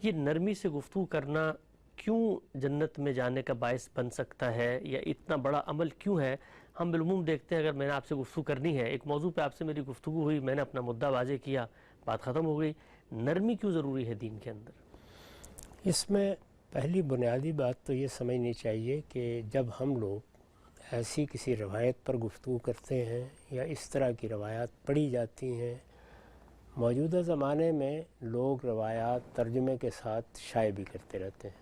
یہ نرمی سے گفتگو کرنا کیوں جنت میں جانے کا باعث بن سکتا ہے، یا اتنا بڑا عمل کیوں ہے؟ ہم بالعموم دیکھتے ہیں اگر میں نے آپ سے گفتگو کرنی ہے، ایک موضوع پہ آپ سے میری گفتگو ہوئی، میں نے اپنا مدعا واضح کیا، بات ختم ہو گئی. نرمی کیوں ضروری ہے دین کے اندر؟ اس میں پہلی بنیادی بات تو یہ سمجھنی چاہیے کہ جب ہم لوگ ایسی کسی روایت پر گفتگو کرتے ہیں یا اس طرح کی روایات پڑھی جاتی ہیں، موجودہ زمانے میں لوگ روایات ترجمے کے ساتھ شائع بھی کرتے رہتے ہیں،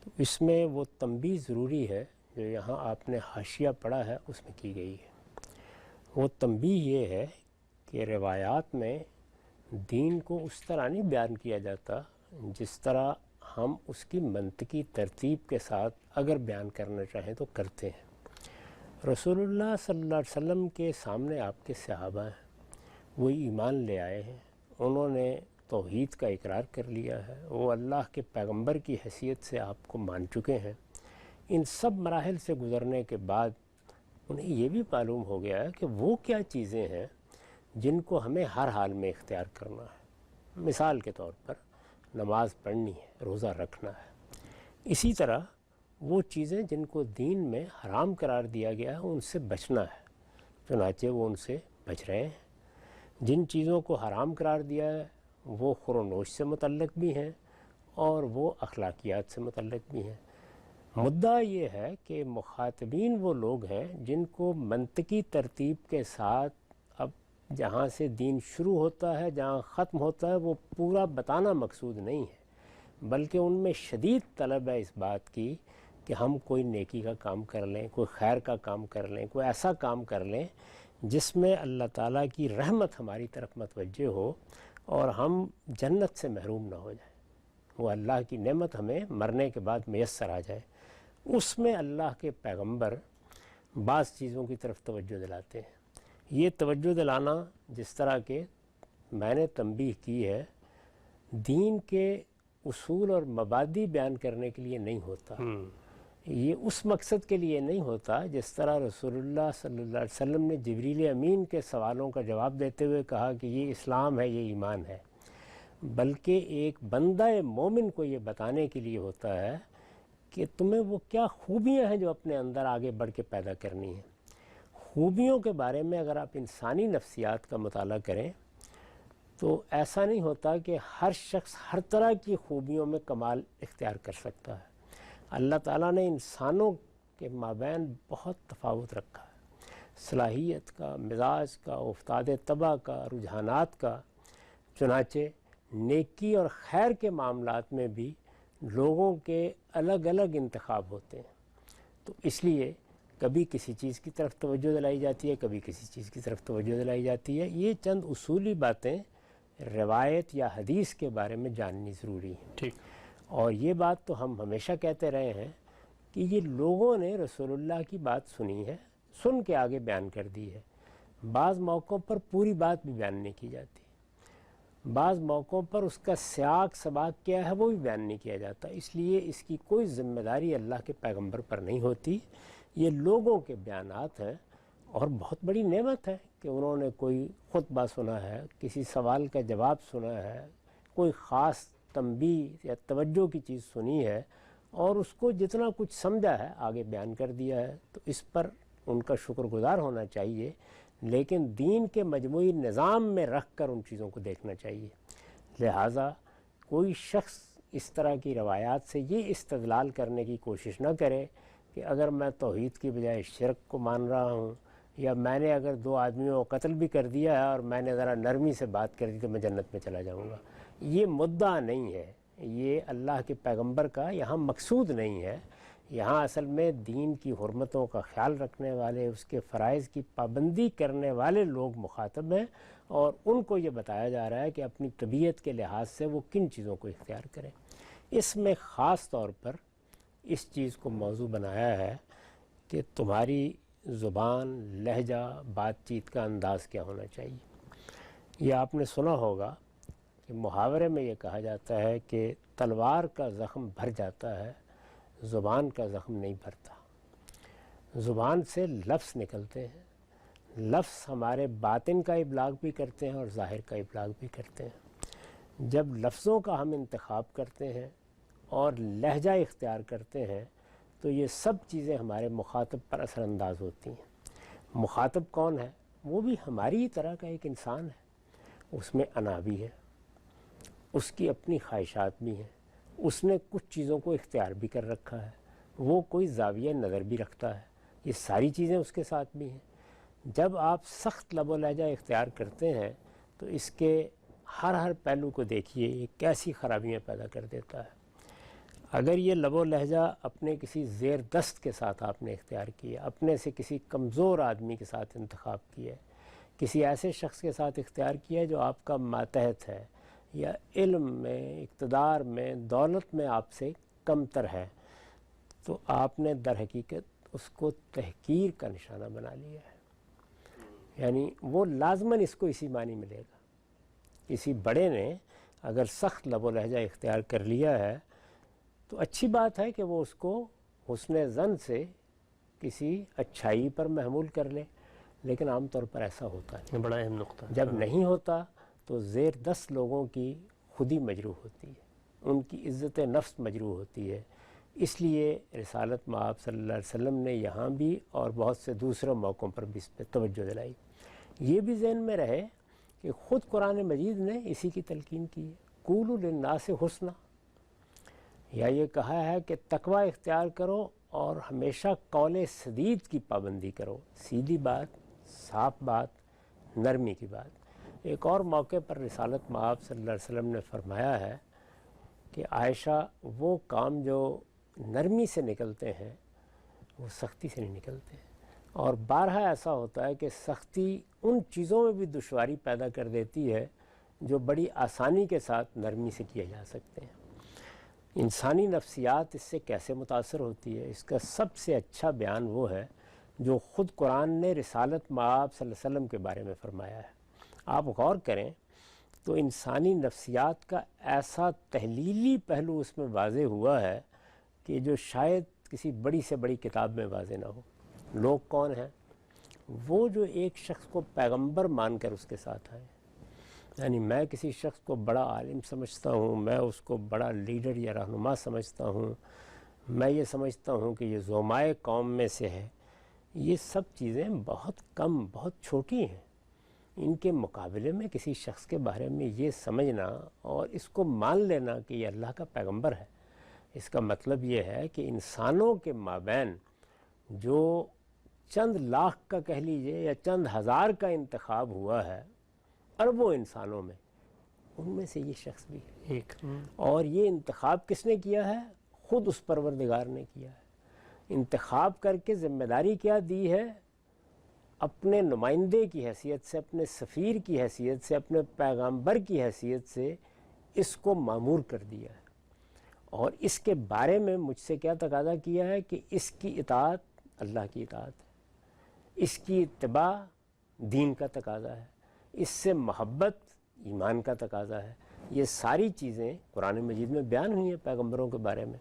تو اس میں وہ تنبیہ ضروری ہے جو یہاں آپ نے حاشیہ پڑھا ہے اس میں کی گئی ہے. وہ تنبیہ یہ ہے کہ روایات میں دین کو اس طرح نہیں بیان کیا جاتا جس طرح ہم اس کی منطقی ترتیب کے ساتھ اگر بیان کرنا چاہیں تو کرتے ہیں. رسول اللہ صلی اللہ علیہ وسلم کے سامنے آپ کے صحابہ ہیں، وہ ایمان لے آئے ہیں، انہوں نے توحید کا اقرار کر لیا ہے، وہ اللہ کے پیغمبر کی حیثیت سے آپ کو مان چکے ہیں. ان سب مراحل سے گزرنے کے بعد انہیں یہ بھی معلوم ہو گیا ہے کہ وہ کیا چیزیں ہیں جن کو ہمیں ہر حال میں اختیار کرنا ہے. مثال کے طور پر نماز پڑھنی ہے، روزہ رکھنا ہے. اسی طرح وہ چیزیں جن کو دین میں حرام قرار دیا گیا ہے ان سے بچنا ہے، چنانچہ وہ ان سے بچ رہے ہیں. جن چیزوں کو حرام قرار دیا ہے وہ خور و نوش سے متعلق بھی ہیں اور وہ اخلاقیات سے متعلق بھی ہیں. مدعا یہ ہے کہ مخاطبین وہ لوگ ہیں جن کو منطقی ترتیب کے ساتھ اب جہاں سے دین شروع ہوتا ہے جہاں ختم ہوتا ہے وہ پورا بتانا مقصود نہیں ہے، بلکہ ان میں شدید طلب ہے اس بات کی کہ ہم کوئی نیکی کا کام کر لیں، کوئی خیر کا کام کر لیں، کوئی ایسا کام کر لیں جس میں اللہ تعالیٰ کی رحمت ہماری طرف متوجہ ہو اور ہم جنت سے محروم نہ ہو جائیں، وہ اللہ کی نعمت ہمیں مرنے کے بعد میسر آ جائے. اس میں اللہ کے پیغمبر بعض چیزوں کی طرف توجہ دلاتے ہیں. یہ توجہ دلانا جس طرح کہ میں نے تنبیہ کی ہے دین کے اصول اور مبادی بیان کرنے کے لیے نہیں ہوتا، یہ اس مقصد کے لیے نہیں ہوتا جس طرح رسول اللہ صلی اللہ علیہ وسلم نے جبریل امین کے سوالوں کا جواب دیتے ہوئے کہا کہ یہ اسلام ہے، یہ ایمان ہے، بلکہ ایک بندہ مومن کو یہ بتانے کے لیے ہوتا ہے کہ تمہیں وہ کیا خوبیاں ہیں جو اپنے اندر آگے بڑھ کے پیدا کرنی ہیں. خوبیوں کے بارے میں اگر آپ انسانی نفسیات کا مطالعہ کریں تو ایسا نہیں ہوتا کہ ہر شخص ہر طرح کی خوبیوں میں کمال اختیار کر سکتا ہے. اللہ تعالیٰ نے انسانوں کے مابین بہت تفاوت رکھا ہے، صلاحیت کا، مزاج کا، افتاد طبع کا، رجحانات کا. چنانچہ نیکی اور خیر کے معاملات میں بھی لوگوں کے الگ الگ انتخاب ہوتے ہیں، تو اس لیے کبھی کسی چیز کی طرف توجہ دلائی جاتی ہے، کبھی کسی چیز کی طرف توجہ دلائی جاتی ہے. یہ چند اصولی باتیں روایت یا حدیث کے بارے میں جاننی ضروری ہیں. ٹھیک. اور یہ بات تو ہم ہمیشہ کہتے رہے ہیں کہ یہ لوگوں نے رسول اللہ کی بات سنی ہے، سن کے آگے بیان کر دی ہے. بعض موقعوں پر پوری بات بھی بیان نہیں کی جاتی، بعض موقعوں پر اس کا سیاق سباق کیا ہے وہ بھی بیان نہیں کیا جاتا. اس لیے اس کی کوئی ذمہ داری اللہ کے پیغمبر پر نہیں ہوتی، یہ لوگوں کے بیانات ہیں. اور بہت بڑی نعمت ہے کہ انہوں نے کوئی خطبہ سنا ہے، کسی سوال کا جواب سنا ہے، کوئی خاص تنبیہ یا توجہ کی چیز سنی ہے اور اس کو جتنا کچھ سمجھا ہے آگے بیان کر دیا ہے، تو اس پر ان کا شکر گزار ہونا چاہیے. لیکن دین کے مجموعی نظام میں رکھ کر ان چیزوں کو دیکھنا چاہیے. لہٰذا کوئی شخص اس طرح کی روایات سے یہ استدلال کرنے کی کوشش نہ کرے کہ اگر میں توحید کی بجائے شرک کو مان رہا ہوں یا میں نے اگر 2 آدمیوں کو قتل بھی کر دیا ہے اور میں نے ذرا نرمی سے بات کر دی تو میں جنت میں چلا جاؤں گا. یہ مدعا نہیں ہے، یہ اللہ کے پیغمبر کا یہاں مقصود نہیں ہے. یہاں اصل میں دین کی حرمتوں کا خیال رکھنے والے، اس کے فرائض کی پابندی کرنے والے لوگ مخاطب ہیں اور ان کو یہ بتایا جا رہا ہے کہ اپنی طبیعت کے لحاظ سے وہ کن چیزوں کو اختیار کریں. اس میں خاص طور پر اس چیز کو موضوع بنایا ہے کہ تمہاری زبان، لہجہ، بات چیت کا انداز کیا ہونا چاہیے. یہ آپ نے سنا ہوگا کہ محاورے میں یہ کہا جاتا ہے کہ تلوار کا زخم بھر جاتا ہے، زبان کا زخم نہیں بھرتا. زبان سے لفظ نکلتے ہیں، لفظ ہمارے باطن کا ابلاغ بھی کرتے ہیں اور ظاہر کا ابلاغ بھی کرتے ہیں. جب لفظوں کا ہم انتخاب کرتے ہیں اور لہجہ اختیار کرتے ہیں تو یہ سب چیزیں ہمارے مخاطب پر اثر انداز ہوتی ہیں۔ مخاطب کون ہے؟ وہ بھی ہماری طرح کا ایک انسان ہے، اس میں انا بھی ہے، اس کی اپنی خواہشات بھی ہیں، اس نے کچھ چیزوں کو اختیار بھی کر رکھا ہے، وہ کوئی زاویہ نظر بھی رکھتا ہے، یہ ساری چیزیں اس کے ساتھ بھی ہیں۔ جب آپ سخت لب و لہجہ اختیار کرتے ہیں تو اس کے ہر پہلو کو دیکھیے، یہ کیسی خرابیاں پیدا کر دیتا ہے۔ اگر یہ لب و لہجہ اپنے کسی زیر دست کے ساتھ آپ نے اختیار کیا، اپنے سے کسی کمزور آدمی کے ساتھ انتخاب کیا، کسی ایسے شخص کے ساتھ اختیار کیا جو آپ کا ماتحت ہے یا علم میں، اقتدار میں، دولت میں آپ سے کمتر ہے، تو آپ نے در حقیقت اس کو تحقیر کا نشانہ بنا لیا ہے۔ یعنی وہ لازماً اس کو اسی معنی ملے گا۔ کسی بڑے نے اگر سخت لب و لہجہ اختیار کر لیا ہے تو اچھی بات ہے کہ وہ اس کو حسن ظن سے کسی اچھائی پر محمول کر لے، لیکن عام طور پر ایسا ہوتا ہے، بڑا اہم نقطہ ہے۔ جب نہیں ہوتا تو زیر دست لوگوں کی خودی مجروح ہوتی ہے، ان کی عزت نفس مجروح ہوتی ہے۔ اس لیے رسالت مآب صلی اللہ علیہ وسلم نے یہاں بھی اور بہت سے دوسرے موقعوں پر بھی اس پہ توجہ دلائی۔ یہ بھی ذہن میں رہے کہ خود قرآن مجید نے اسی کی تلقین کی ہے، قولوا للناس حسنا، یا یہ کہا ہے کہ تقوی اختیار کرو اور ہمیشہ قول سدید کی پابندی کرو، سیدھی بات، صاف بات، نرمی کی بات۔ ایک اور موقع پر رسالت مآب صلی اللہ علیہ وسلم نے فرمایا ہے کہ عائشہ، وہ کام جو نرمی سے نکلتے ہیں وہ سختی سے نہیں نکلتے، اور بارہا ایسا ہوتا ہے کہ سختی ان چیزوں میں بھی دشواری پیدا کر دیتی ہے جو بڑی آسانی کے ساتھ نرمی سے کیے جا سکتے ہیں۔ انسانی نفسیات اس سے کیسے متاثر ہوتی ہے، اس کا سب سے اچھا بیان وہ ہے جو خود قرآن نے رسالت مآب صلی اللہ علیہ وسلم کے بارے میں فرمایا ہے۔ آپ غور کریں تو انسانی نفسیات کا ایسا تحلیلی پہلو اس میں واضح ہوا ہے کہ جو شاید کسی بڑی سے بڑی کتاب میں واضح نہ ہو۔ لوگ کون ہیں؟ وہ جو ایک شخص کو پیغمبر مان کر اس کے ساتھ آئے، یعنی میں کسی شخص کو بڑا عالم سمجھتا ہوں، میں اس کو بڑا لیڈر یا رہنما سمجھتا ہوں، میں یہ سمجھتا ہوں کہ یہ زومائے قوم میں سے ہے، یہ سب چیزیں بہت کم، بہت چھوٹی ہیں۔ ان کے مقابلے میں کسی شخص کے بارے میں یہ سمجھنا اور اس کو مان لینا کہ یہ اللہ کا پیغمبر ہے، اس کا مطلب یہ ہے کہ انسانوں کے مابین جو چند لاکھ کا کہہ لیجئے یا چند ہزار کا انتخاب ہوا ہے اربوں انسانوں میں، ان میں سے یہ شخص بھی ہے ایک۔ اور یہ انتخاب کس نے کیا ہے؟ خود اس پروردگار نے کیا ہے۔ انتخاب کر کے ذمہ داری کیا دی ہے؟ اپنے نمائندے کی حیثیت سے، اپنے سفیر کی حیثیت سے، اپنے پیغمبر کی حیثیت سے اس کو مامور کر دیا ہے، اور اس کے بارے میں مجھ سے کیا تقاضا کیا ہے کہ اس کی اطاعت اللہ کی اطاعت ہے، اس کی اتباع دین کا تقاضا ہے، اس سے محبت ایمان کا تقاضا ہے۔ یہ ساری چیزیں قرآن مجید میں بیان ہوئی ہیں پیغمبروں کے بارے میں۔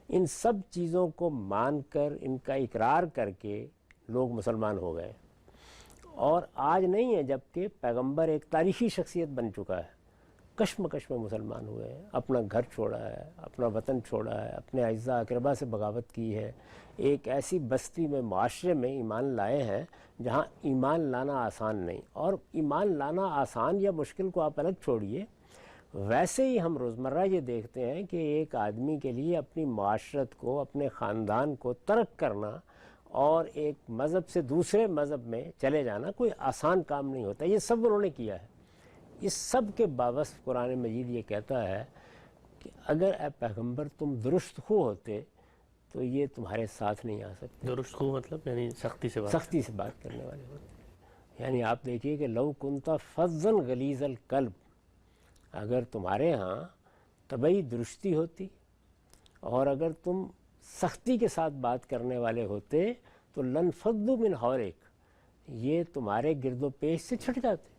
ان سب چیزوں کو مان کر، ان کا اقرار کر کے لوگ مسلمان ہو گئے، اور آج نہیں ہے جبکہ پیغمبر ایک تاریخی شخصیت بن چکا ہے، کشمکش میں مسلمان ہوئے ہیں، اپنا گھر چھوڑا ہے، اپنا وطن چھوڑا ہے، اپنے اعزاء اقربا سے بغاوت کی ہے، ایک ایسی بستی میں، معاشرے میں ایمان لائے ہیں جہاں ایمان لانا آسان نہیں۔ اور ایمان لانا آسان یا مشکل کو آپ الگ چھوڑیے، ویسے ہی ہم روزمرہ یہ دیکھتے ہیں کہ ایک آدمی کے لیے اپنی معاشرت کو، اپنے خاندان کو ترک کرنا اور ایک مذہب سے دوسرے مذہب میں چلے جانا کوئی آسان کام نہیں ہوتا۔ یہ سب انہوں نے کیا ہے۔ اس سب کے باوجود قرآن مجید یہ کہتا ہے کہ اگر اے پیغمبر تم درست خو ہوتے تو یہ تمہارے ساتھ نہیں آ سکتے۔ درست خو مطلب یعنی سختی سے بات، سختی سے بات کرنے والے ہوتے، یعنی آپ دیکھیے کہ لو کنتا فظا غلیظ القلب، اگر تمہارے ہاں طبعی درستی ہوتی اور اگر تم سختی کے ساتھ بات کرنے والے ہوتے تو لنفضوا من حولک، یہ تمہارے گرد و پیش سے چھٹ جاتے،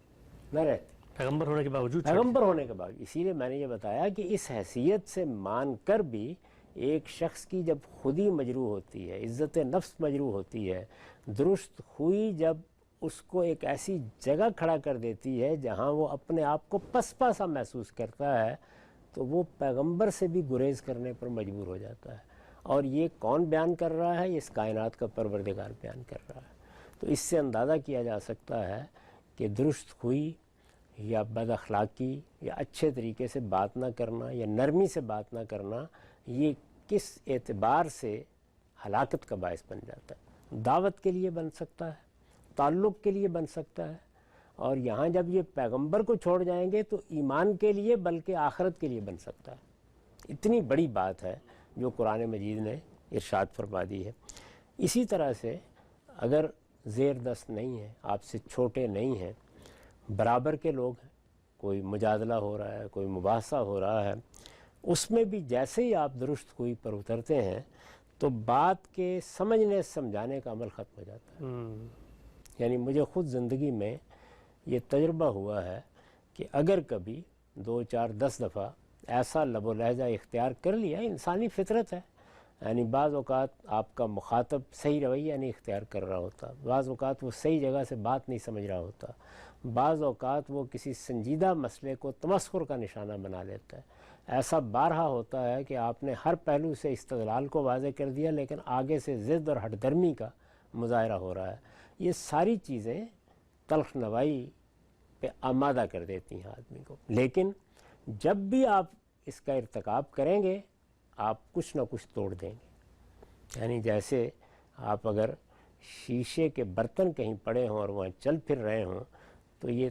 نہ رہتے، پیغمبر ہونے کے باوجود، پیغمبر ہونے کے بعد۔ اسی لیے میں نے یہ بتایا کہ اس حیثیت سے مان کر بھی ایک شخص کی جب خودی مجروح ہوتی ہے، عزت نفس مجروح ہوتی ہے، درست خوئی جب اس کو ایک ایسی جگہ کھڑا کر دیتی ہے جہاں وہ اپنے آپ کو پسپا سا محسوس کرتا ہے، تو وہ پیغمبر سے بھی گریز کرنے پر مجبور ہو جاتا ہے۔ اور یہ کون بیان کر رہا ہے؟ اس کائنات کا پروردگار بیان کر رہا ہے۔ تو اس سے اندازہ کیا جا سکتا ہے کہ درست خوئی یا بد اخلاقی یا اچھے طریقے سے بات نہ کرنا یا نرمی سے بات نہ کرنا، یہ کس اعتبار سے ہلاکت کا باعث بن جاتا ہے۔ دعوت کے لیے بن سکتا ہے، تعلق کے لیے بن سکتا ہے، اور یہاں جب یہ پیغمبر کو چھوڑ جائیں گے تو ایمان کے لیے بلکہ آخرت کے لیے بن سکتا ہے۔ اتنی بڑی بات ہے جو قرآن مجید نے ارشاد فرما دی ہے۔ اسی طرح سے اگر زیر دست نہیں ہیں، آپ سے چھوٹے نہیں ہیں، برابر کے لوگ ہیں، کوئی مجادلہ ہو رہا ہے، کوئی مباحثہ ہو رہا ہے، اس میں بھی جیسے ہی آپ درست خوئی پر اترتے ہیں تو بات کے سمجھنے سمجھانے کا عمل ختم ہو جاتا ہے۔ یعنی مجھے خود زندگی میں یہ تجربہ ہوا ہے کہ اگر کبھی 2 4 10 دفعہ ایسا لب و لہجہ اختیار کر لیا، انسانی فطرت ہے، یعنی بعض اوقات آپ کا مخاطب صحیح رویہ نہیں اختیار کر رہا ہوتا، بعض اوقات وہ صحیح جگہ سے بات نہیں سمجھ رہا ہوتا، بعض اوقات وہ کسی سنجیدہ مسئلے کو تمسخر کا نشانہ بنا لیتا ہے۔ ایسا بارہا ہوتا ہے کہ آپ نے ہر پہلو سے استدلال کو واضح کر دیا لیکن آگے سے ضد اور ہٹ درمی کا مظاہرہ ہو رہا ہے۔ یہ ساری چیزیں تلخ نوائی پہ آمادہ کر دیتی ہیں آدمی کو، لیکن جب بھی آپ اس کا ارتکاب کریں گے آپ کچھ نہ کچھ توڑ دیں گے۔ یعنی جیسے آپ اگر شیشے کے برتن کہیں پڑے ہوں اور وہاں چل پھر رہے ہوں تو یہ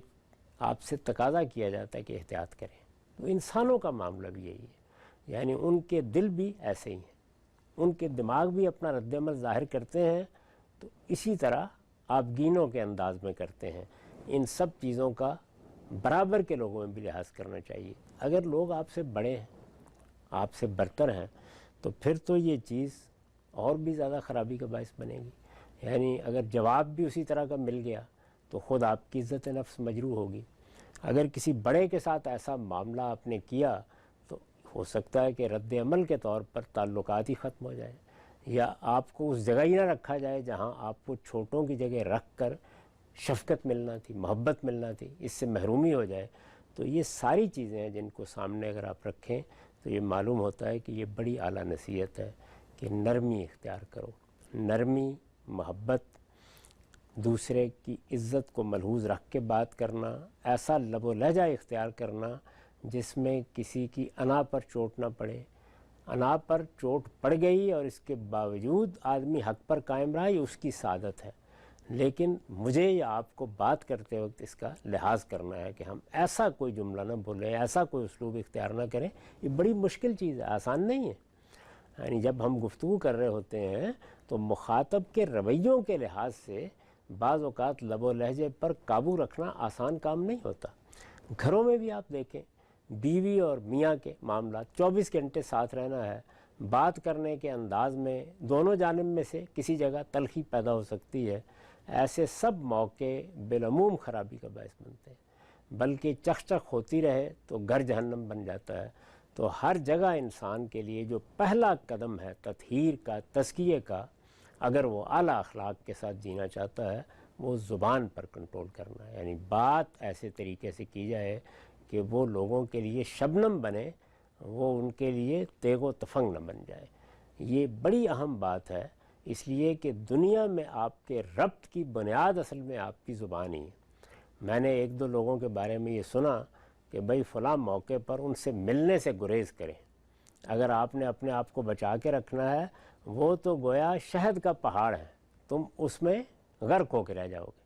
آپ سے تقاضا کیا جاتا ہے کہ احتیاط کریں۔ تو انسانوں کا معاملہ بھی یہی ہے، یعنی ان کے دل بھی ایسے ہی ہیں، ان کے دماغ بھی اپنا رد عمل ظاہر کرتے ہیں، تو اسی طرح آپ گینوں کے انداز میں کرتے ہیں۔ ان سب چیزوں کا برابر کے لوگوں میں بھی لحاظ کرنا چاہیے۔ اگر لوگ آپ سے بڑے ہیں، آپ سے برتر ہیں، تو پھر تو یہ چیز اور بھی زیادہ خرابی کا باعث بنے گی۔ یعنی اگر جواب بھی اسی طرح کا مل گیا تو خود آپ کی عزت نفس مجروح ہوگی۔ اگر کسی بڑے کے ساتھ ایسا معاملہ آپ نے کیا تو ہو سکتا ہے کہ رد عمل کے طور پر تعلقات ہی ختم ہو جائیں، یا آپ کو اس جگہ ہی نہ رکھا جائے جہاں آپ کو چھوٹوں کی جگہ رکھ کر شفقت ملنا تھی، محبت ملنا تھی، اس سے محرومی ہو جائے۔ تو یہ ساری چیزیں ہیں جن کو سامنے اگر آپ رکھیں تو یہ معلوم ہوتا ہے کہ یہ بڑی اعلیٰ نصیحت ہے کہ نرمی اختیار کرو، نرمی، محبت، دوسرے کی عزت کو ملحوظ رکھ کے بات کرنا، ایسا لب و لہجہ اختیار کرنا جس میں کسی کی انا پر چوٹ نہ پڑے۔ انا پر چوٹ پڑ گئی اور اس کے باوجود آدمی حق پر قائم رہا، یہ اس کی سعادت ہے، لیکن مجھے یا آپ کو بات کرتے وقت اس کا لحاظ کرنا ہے کہ ہم ایسا کوئی جملہ نہ بولیں، ایسا کوئی اسلوب اختیار نہ کریں۔ یہ بڑی مشکل چیز ہے، آسان نہیں ہے۔ یعنی جب ہم گفتگو کر رہے ہوتے ہیں تو مخاطب کے رویوں کے لحاظ سے بعض اوقات لب و لہجے پر قابو رکھنا آسان کام نہیں ہوتا۔ گھروں میں بھی آپ دیکھیں، بیوی اور میاں کے معاملات، 24 گھنٹے ساتھ رہنا ہے، بات کرنے کے انداز میں دونوں جانب میں سے کسی جگہ تلخی پیدا ہو سکتی ہے۔ ایسے سب موقع بالعموم خرابی کا باعث بنتے ہیں، بلکہ چخ ہوتی رہے تو گھر جہنم بن جاتا ہے۔ تو ہر جگہ انسان کے لیے جو پہلا قدم ہے تطہیر کا، تزکیے کا، اگر وہ اعلیٰ اخلاق کے ساتھ جینا چاہتا ہے، وہ زبان پر کنٹرول کرنا ہے۔ یعنی بات ایسے طریقے سے کی جائے کہ وہ لوگوں کے لیے شبنم بنے، وہ ان کے لیے تیغ و تفنگ نہ بن جائے۔ یہ بڑی اہم بات ہے، اس لیے کہ دنیا میں آپ کے ربط کی بنیاد اصل میں آپ کی زبان ہی ہے۔ میں نے 1 2 لوگوں کے بارے میں یہ سنا کہ بھئی فلاں موقع پر ان سے ملنے سے گریز کریں، اگر آپ نے اپنے آپ کو بچا کے رکھنا ہے، وہ تو گویا شہد کا پہاڑ ہے، تم اس میں غرق ہو کے رہ جاؤ گے۔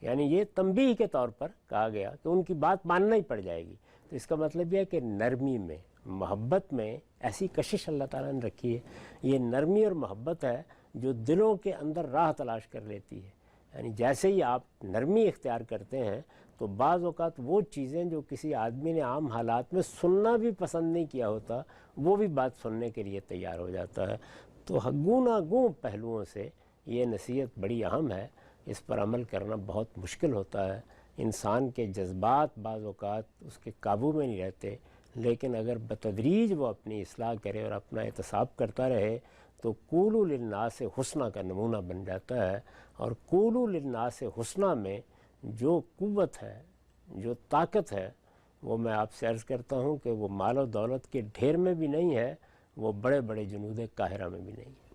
یعنی یہ تنبیہ کے طور پر کہا گیا کہ ان کی بات ماننا ہی پڑ جائے گی۔ تو اس کا مطلب یہ ہے کہ نرمی میں، محبت میں ایسی کشش اللہ تعالیٰ نے رکھی ہے۔ یہ نرمی اور محبت ہے جو دلوں کے اندر راہ تلاش کر لیتی ہے۔ یعنی جیسے ہی آپ نرمی اختیار کرتے ہیں تو بعض اوقات وہ چیزیں جو کسی آدمی نے عام حالات میں سننا بھی پسند نہیں کیا ہوتا، وہ بھی بات سننے کے لیے تیار ہو جاتا ہے۔ تو گوناگوں پہلوؤں سے یہ نصیحت بڑی اہم ہے، اس پر عمل کرنا بہت مشکل ہوتا ہے۔ انسان کے جذبات بعض اوقات اس کے قابو میں نہیں رہتے، لیکن اگر بتدریج وہ اپنی اصلاح کرے اور اپنا احتساب کرتا رہے تو قولوا للناس حسنہ کا نمونہ بن جاتا ہے، اور قولوا للناس حسنہ میں جو قوت ہے، جو طاقت ہے، وہ میں آپ سے عرض کرتا ہوں کہ وہ مال و دولت کے ڈھیر میں بھی نہیں ہے، وہ بڑے بڑے جنود قاہرہ میں بھی نہیں ہے۔